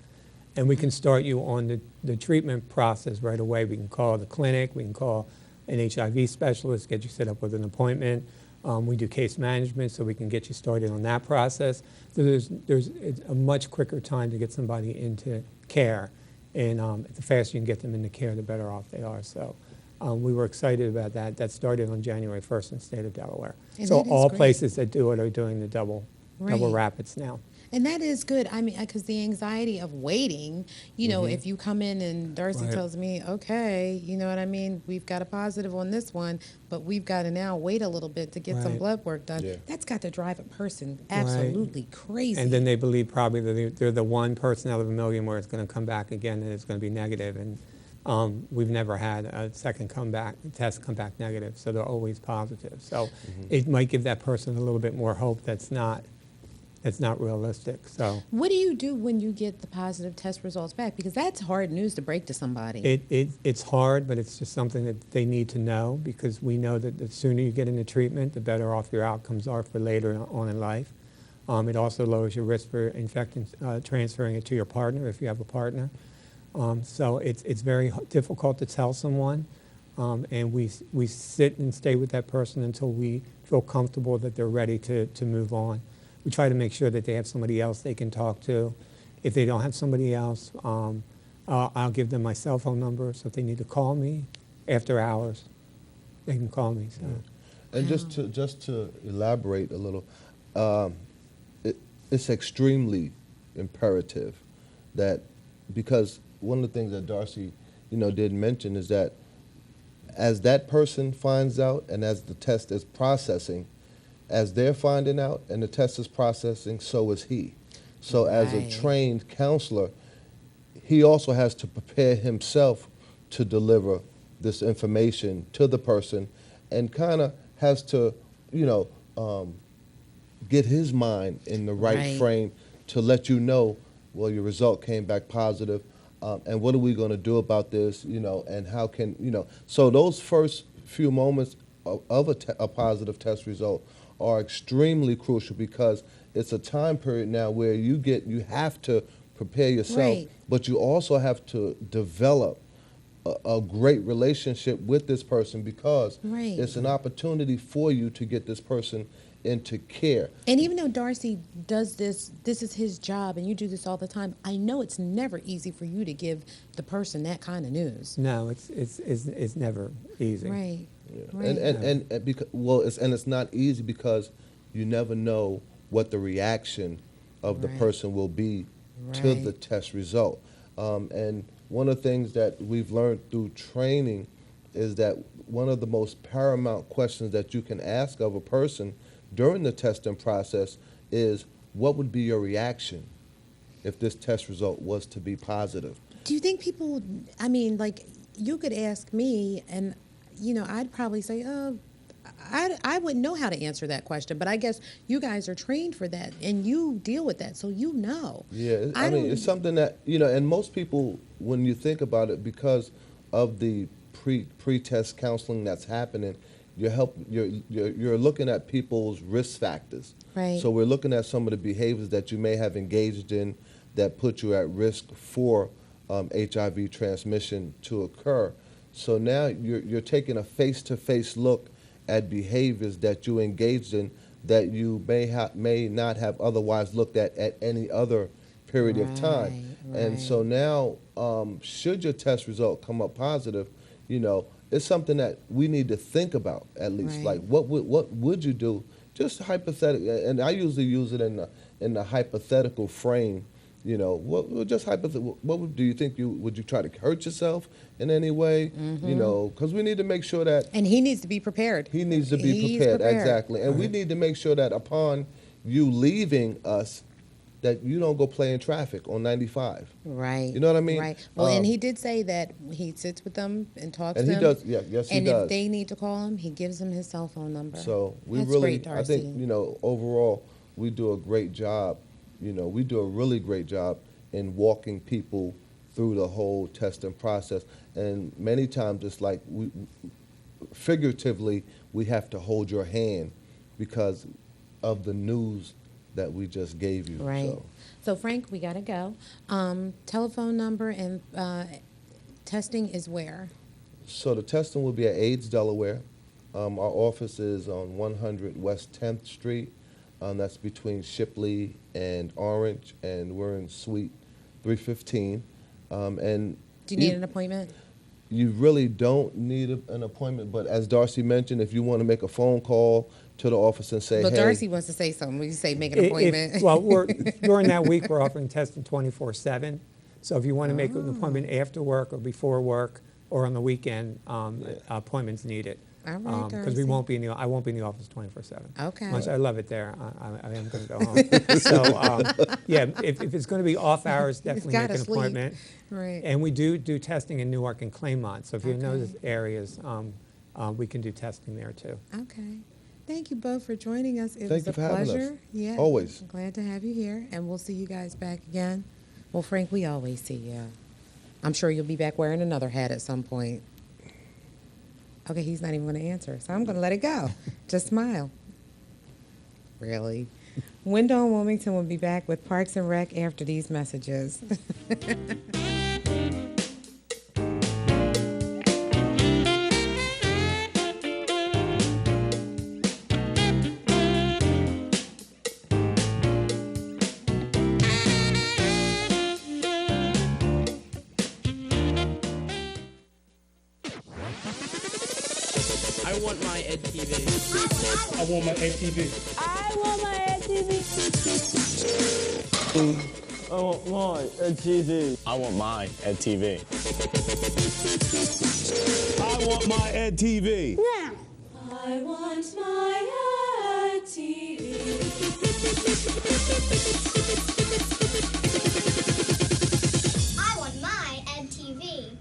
And we can start you on the treatment process right away. We can call the clinic, we can call an HIV specialist, get you set up with an appointment. We do case management, so we can get you started on that process. So there's a much quicker time to get somebody into care, and the faster you can get them into care, the better off they are. So we were excited about that. That started on January 1st in the state of Delaware. And so that is all great. places that do it are doing the double Right. rapids now. And that is good. I mean, because the anxiety of waiting, you know, if you come in and Darcy Right. tells me, okay, you know what I mean, we've got a positive on this one, but we've got to now wait a little bit to get some Right. blood work done. Yeah. That's got to drive a person absolutely crazy. And then they believe probably that they're the one person out of a million where it's going to come back again and it's going to be negative. And we've never had a second test come back negative, so they're always positive. So it might give that person a little bit more hope that's not realistic. So What do you do when you get the positive test results back? Because that's hard news to break to somebody. it's hard, but it's just something that they need to know, because we know that the sooner you get into treatment, the better off your outcomes are for later on in life. It also lowers your risk for infecting, transferring it to your partner if you have a partner. So it's very difficult to tell someone. and we sit and stay with that person until we feel comfortable that they're ready to move on. We try to make sure that they have somebody else they can talk to. If they don't have somebody else, I'll give them my cell phone number, so if they need to call me after hours, they can call me. So. And just to elaborate a little, it's extremely imperative that, because one of the things that Darcy, did mention is that as that person finds out and as the test is processing, as they're finding out and the test is processing, so is he. So as a trained counselor, he also has to prepare himself to deliver this information to the person, and kind of has to, get his mind in the right frame to let you know, well, your result came back positive, and what are we going to do about this, and how can, so those first few moments of a positive test result are extremely crucial, because it's a time period now where you have to prepare yourself, but you also have to develop a great relationship with this person, because it's an opportunity for you to get this person into care. And even though Darcy does this is his job, and you do this all the time, I know it's never easy for you to give the person that kind of news. No, it's never easy. Right. Yeah. Right. And because, it's not easy because you never know what the reaction of the person will be to the test result. And one of the things that we've learned through training is that one of the most paramount questions that you can ask of a person during the testing process is, what would be your reaction if this test result was to be positive? Do you think people, you could ask me, and, I'd probably say, oh, I wouldn't know how to answer that question, but I guess you guys are trained for that, and you deal with that, so you know. Yeah, I mean, it's something that, and most people, when you think about it, because of the pre-test counseling that's happening, you're looking at people's risk factors. Right. So we're looking at some of the behaviors that you may have engaged in that put you at risk for HIV transmission to occur. So now you're taking a face-to-face look at behaviors that you engaged in that you may not have otherwise looked at any other period of time. And so now, should your test result come up positive, it's something that we need to think about, at least. Like, what would you do? Just hypothetically, and I usually use it in the hypothetical frame. What do you think? Would you try to hurt yourself in any way? Because we need to make sure that. And he needs to be prepared. He needs to be prepared, exactly. And we need to make sure that upon you leaving us, that you don't go play in traffic on 95. Right. You know what I mean? Right. Well, and he did say that he sits with them and talks to them. And he does, yes, he does. And if they need to call him, he gives them his cell phone number. So we That's really, great, Darcy. I think, overall, we do a great job. We do a really great job in walking people through the whole testing process. And many times it's like, figuratively, we have to hold your hand because of the news that we just gave you. Right. So Frank, we got to go. Telephone number and testing is where? So the testing will be at AIDS, Delaware. Our office is on 100 West 10th Street. That's between Shipley and Orange, and we're in Suite 315. And do you need an appointment? You really don't need an appointment, but as Darcy mentioned, if you want to make a phone call to the office and say, But hey. Darcy wants to say something. Will you say make an appointment? During that week, we're offering testing 24/7. So if you want to make an appointment after work or before work or on the weekend, appointments needed. All right, because I won't be in the office 24/7. Okay. Much I love it there, I am going to go home. So if it's going to be off hours, definitely make an appointment. Right. And we do testing in Newark and Claymont. So if you know those areas, we can do testing there too. Okay. Thank you both for joining us. It Thank was you a for having pleasure. us. Yeah. Always. I'm glad to have you here, and we'll see you guys back again. Well, Frank, we always see you. I'm sure you'll be back wearing another hat at some point. Okay, he's not even going to answer, so I'm going to let it go. Just smile. Really? Window and Wilmington will be back with Parks and Rec after these messages. I want my Ed TV. I want my Ed TV. I want my Ed TV. I want my Ed TV. I want my Ed TV. I want my Ed TV. Now. I want my Ed TV. I want my Ed TV.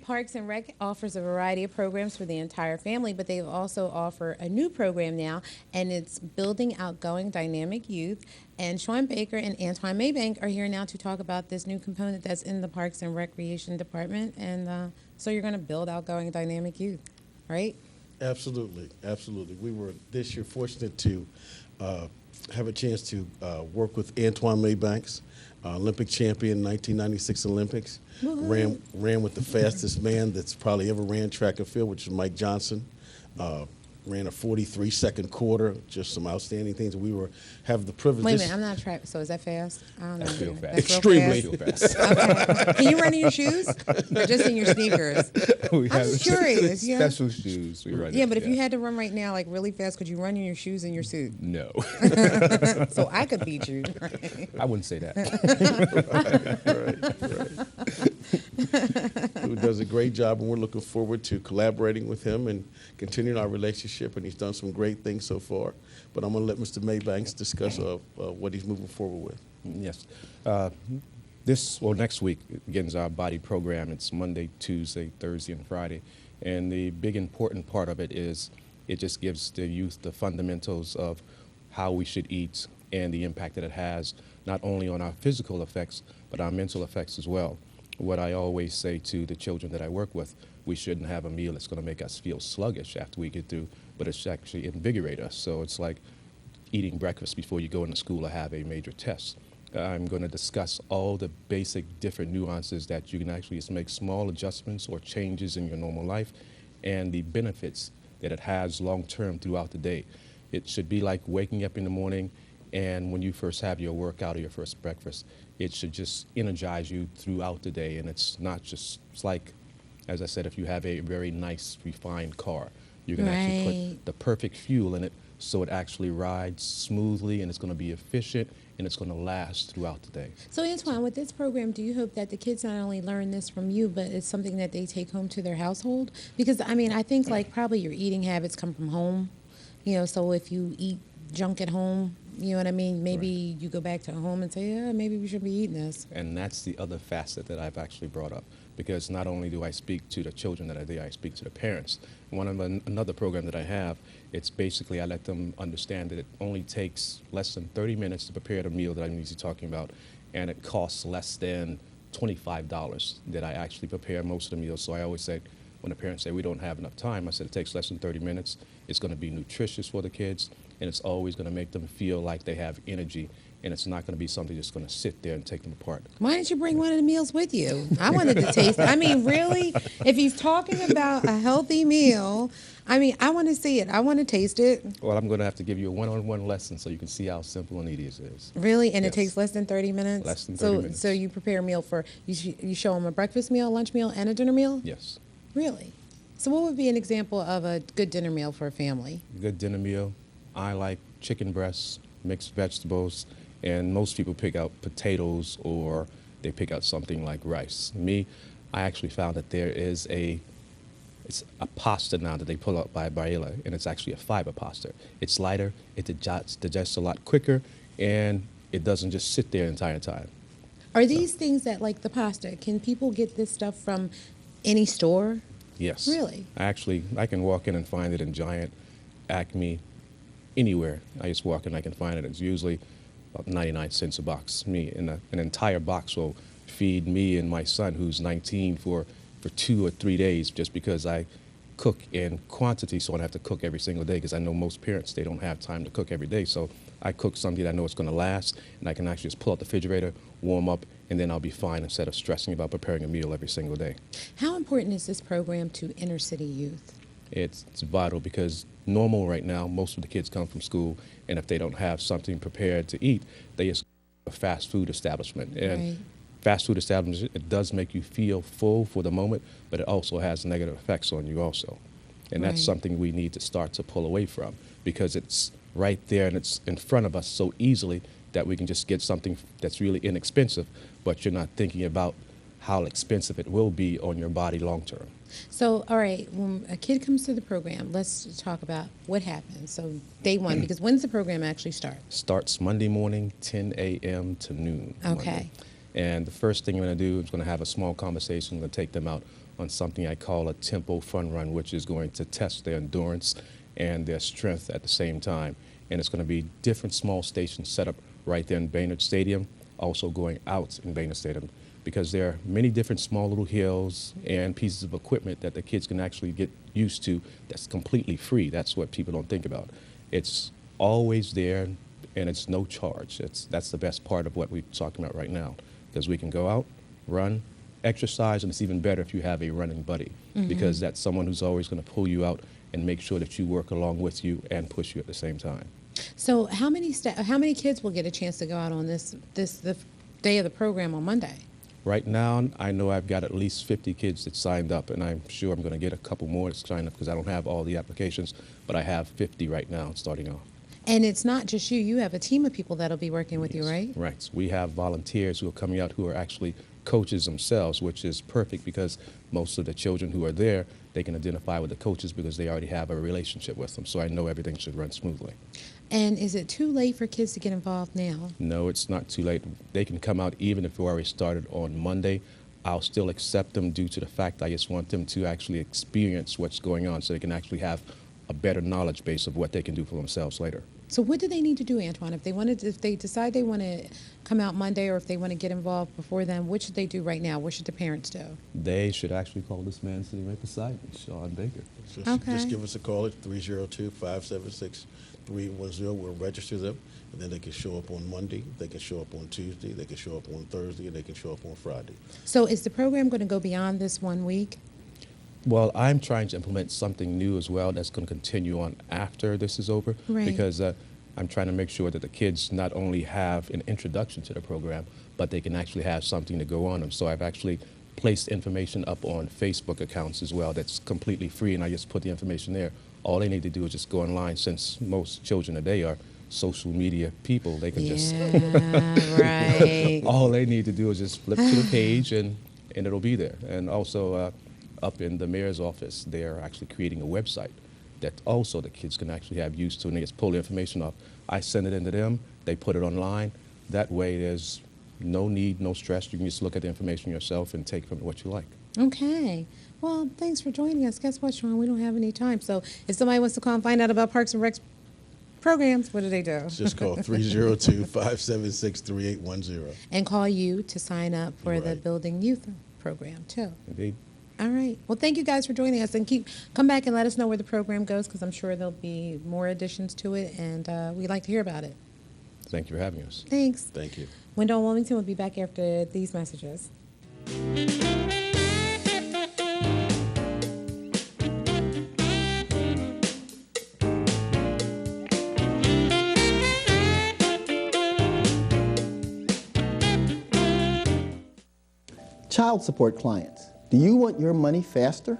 Parks and Rec offers a variety of programs for the entire family, but they also offer a new program now, and it's Building Outgoing Dynamic Youth. And Sean Baker and Antoine Maybank are here now to talk about this new component that's in the Parks and Recreation Department. And so you're going to build outgoing dynamic youth, right? Absolutely, absolutely. We were this year fortunate to have a chance to work with Antoine Maybanks, Olympic champion, 1996 Olympics. Ran with the fastest man that's probably ever ran track and field, which is Mike Johnson. Ran a 43-second quarter, just some outstanding things. We have the privilege. Wait a minute, I'm not track. So is that fast? I don't know. That's real fast. That's Extremely real fast. Okay. Can you run in your shoes or just in your sneakers? We I'm just curious. Yeah. Special shoes we run. Yeah, but if you had to run right now, like really fast, could you run in your shoes and your suit? No. So I could beat you. Right? I wouldn't say that. Right. Who does a great job, and we're looking forward to collaborating with him and continuing our relationship, and he's done some great things so far. But I'm going to let Mr. Maybanks discuss what he's moving forward with. Yes. Next week begins our body program. It's Monday, Tuesday, Thursday, and Friday. And the big important part of it is it just gives the youth the fundamentals of how we should eat and the impact that it has, not only on our physical effects, but our mental effects as well. What I always say to the children that I work with, we shouldn't have a meal that's going to make us feel sluggish after we get through, but it should actually invigorate us. So it's like eating breakfast before you go into school or have a major test. I'm going to discuss all the basic different nuances that you can actually just make small adjustments or changes in your normal life, and the benefits that it has long-term throughout the day. It should be like waking up in the morning, and when you first have your workout or your first breakfast, it should just energize you throughout the day. And it's not just, it's like, as I said, if you have a very nice, refined car, you can actually put the perfect fuel in it so it actually rides smoothly, and it's going to be efficient, and it's going to last throughout the day. So Antoine, with this program, do you hope that the kids not only learn this from you, but it's something that they take home to their household? Because, I mean, I think like probably your eating habits come from home, you know, so if you eat junk at home, you know what I mean? Maybe you go back to home and say, yeah, maybe we should be eating this. And that's the other facet that I've actually brought up, because not only do I speak to the children that are there, I speak to the parents. Another program that I have, it's basically I let them understand that it only takes less than 30 minutes to prepare the meal that I'm usually talking about, and it costs less than $25 that I actually prepare most of the meals. So I always say, when the parents say we don't have enough time, I said it takes less than 30 minutes. It's going to be nutritious for the kids, and it's always going to make them feel like they have energy, and it's not going to be something that's going to sit there and take them apart. Why didn't you bring one of the meals with you? I wanted to taste it. I mean, really? If he's talking about a healthy meal, I mean, I want to see it. I want to taste it. Well, I'm going to have to give you a one-on-one lesson so you can see how simple and easy it is. Really? And it takes less than 30 minutes? Less than 30 minutes. So you prepare a meal for, you show them a breakfast meal, lunch meal, and a dinner meal? Yes. Really? So what would be an example of a good dinner meal for a family? A good dinner meal, I like chicken breasts, mixed vegetables, and most people pick out potatoes or they pick out something like rice. Me, I actually found that there is it's a pasta now that they pull out by Barilla, and it's actually a fiber pasta. It's lighter, it digests a lot quicker, and it doesn't just sit there the entire time. Are these things that, like the pasta, can people get this stuff from any store? Yes. Really? Actually, I can walk in and find it in Giant, Acme, anywhere. I just walk in, I can find it. It's usually about 99 cents a box. An entire box will feed me and my son, who's 19, for 2 or 3 days, just because I cook in quantity, so I don't have to cook every single day, because I know most parents, they don't have time to cook every day. So I cook something that I know it's going to last, and I can actually just pull out the refrigerator, warm up, and then I'll be fine instead of stressing about preparing a meal every single day. How important is this program to inner city youth? It's vital, because normal right now, most of the kids come from school, and if they don't have something prepared to eat, they just go to a fast food establishment. And Right. fast food establishment, it does make you feel full for the moment, but it also has negative effects on you also. And that's Right. something we need to start to pull away from, because it's right there and it's in front of us so easily that we can just get something that's really inexpensive, but you're not thinking about how expensive it will be on your body long term. So, all right, when a kid comes through the program, let's talk about what happens. So, day one, because when's the program actually start? Starts Monday morning, 10 a.m. to noon. Okay. Monday. And the first thing I'm going to do is going to have a small conversation. I'm going to take them out on something I call a tempo fun run, which is going to test their endurance and their strength at the same time. And it's going to be different small stations set up right there in Baynard Stadium, also going out in Baynard Stadium, because there are many different small little hills and pieces of equipment that the kids can actually get used to that's completely free. That's what people don't think about. It's always there, and it's no charge. That's the best part of what we're talking about right now, because we can go out, run, exercise, and it's even better if you have a running buddy, because that's someone who's always going to pull you out and make sure that you work along with you and push you at the same time. So, how many kids will get a chance to go out on the day of the program on Monday? Right now, I know I've got at least 50 kids that signed up, and I'm sure I'm going to get a couple more to sign up, because I don't have all the applications, but I have 50 right now starting off. And it's not just you. You have a team of people that'll be working with you, right? Right. We have volunteers who are coming out who are actually coaches themselves, which is perfect, because most of the children who are there, they can identify with the coaches because they already have a relationship with them. So I know everything should run smoothly. And is it too late for kids to get involved now? No, it's not too late. They can come out even if we already started on Monday. I'll still accept them due to the fact I just want them to actually experience what's going on, so they can actually have a better knowledge base of what they can do for themselves later. So what do they need to do, Antoine? If they decide they want to come out Monday, or if they want to get involved before then, what should they do right now? What should the parents do? They should actually call this man sitting right beside me, Sean Baker. Just give us a call at 302-576-3810. We'll register them, and then they can show up on Monday, they can show up on Tuesday, they can show up on Thursday, and they can show up on Friday. So is the program going to go beyond this 1 week? Well, I'm trying to implement something new as well that's going to continue on after this is over, Right. because I'm trying to make sure that the kids not only have an introduction to the program, but they can actually have something to go on them. So I've actually placed information up on Facebook accounts as well that's completely free, and I just put the information there. All they need to do is just go online, since most children today are social media people. They can just right. all they need to do is just flip to the page, and it'll be there. And also up in the mayor's office, they're actually creating a website that also the kids can actually have used to, and they just pull the information off. I send it into them, they put it online. That way there's no need, no stress. You can just look at the information yourself and take from it what you like. Okay. Well, thanks for joining us. Guess what, Sean? We don't have any time. So if somebody wants to call and find out about Parks and Rec programs, what do they do? Just call 302-576-3810. And call you to sign up for the Right. Building Youth program, too. Indeed. All right. Well, thank you guys for joining us, and come back and let us know where the program goes, because I'm sure there'll be more additions to it, and we'd like to hear about it. Thank you for having us. Thanks. Thank you. Wendell and Wilmington will be back after these messages. Child support clients, do you want your money faster?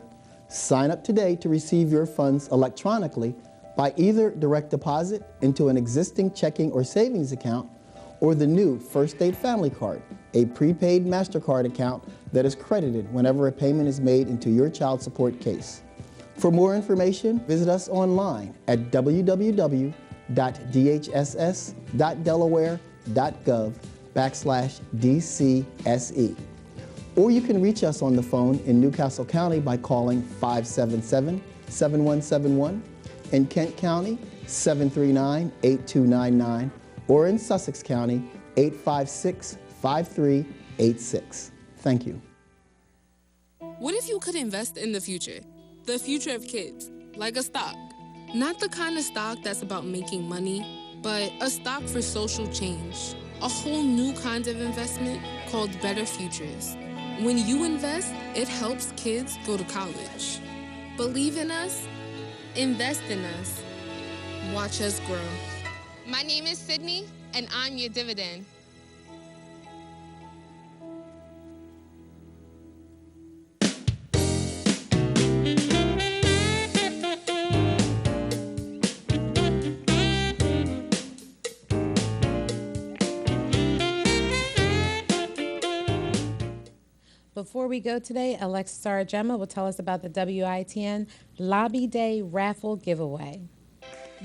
Sign up today to receive your funds electronically by either direct deposit into an existing checking or savings account, or the new First Aid Family Card, a prepaid MasterCard account that is credited whenever a payment is made into your child support case. For more information, visit us online at www.dhss.delaware.gov/DCSE. Or you can reach us on the phone in Newcastle County by calling 577-7171, in Kent County 739-8299, or in Sussex County 856-5386. Thank you. What if you could invest in the future of kids, like a stock? Not the kind of stock that's about making money, but a stock for social change. A whole new kind of investment called Better Futures. When you invest, it helps kids go to college. Believe in us, invest in us, watch us grow. My name is Sydney, and I'm your dividend. Before we go today, Alexis Sarajema will tell us about the WITN Lobby Day Raffle Giveaway.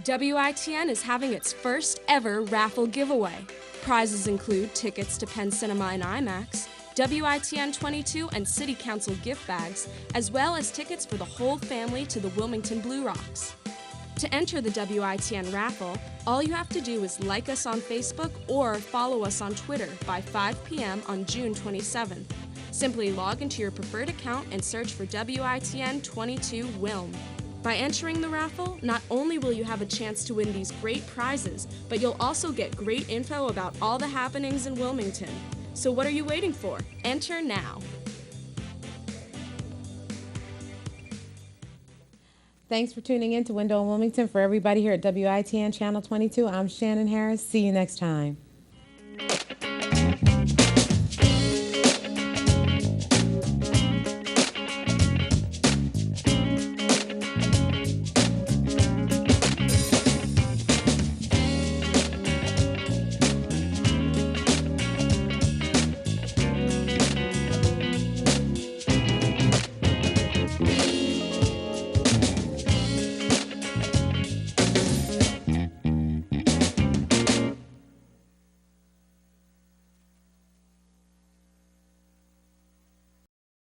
WITN is having its first ever raffle giveaway. Prizes include tickets to Penn Cinema and IMAX, WITN 22 and City Council gift bags, as well as tickets for the whole family to the Wilmington Blue Rocks. To enter the WITN raffle, all you have to do is like us on Facebook or follow us on Twitter by 5 p.m. on June 27th. Simply log into your preferred account and search for WITN 22 Wilm. By entering the raffle, not only will you have a chance to win these great prizes, but you'll also get great info about all the happenings in Wilmington. So what are you waiting for? Enter now. Thanks for tuning in to Window in Wilmington. For everybody here at WITN Channel 22, I'm Shannan Harris. See you next time.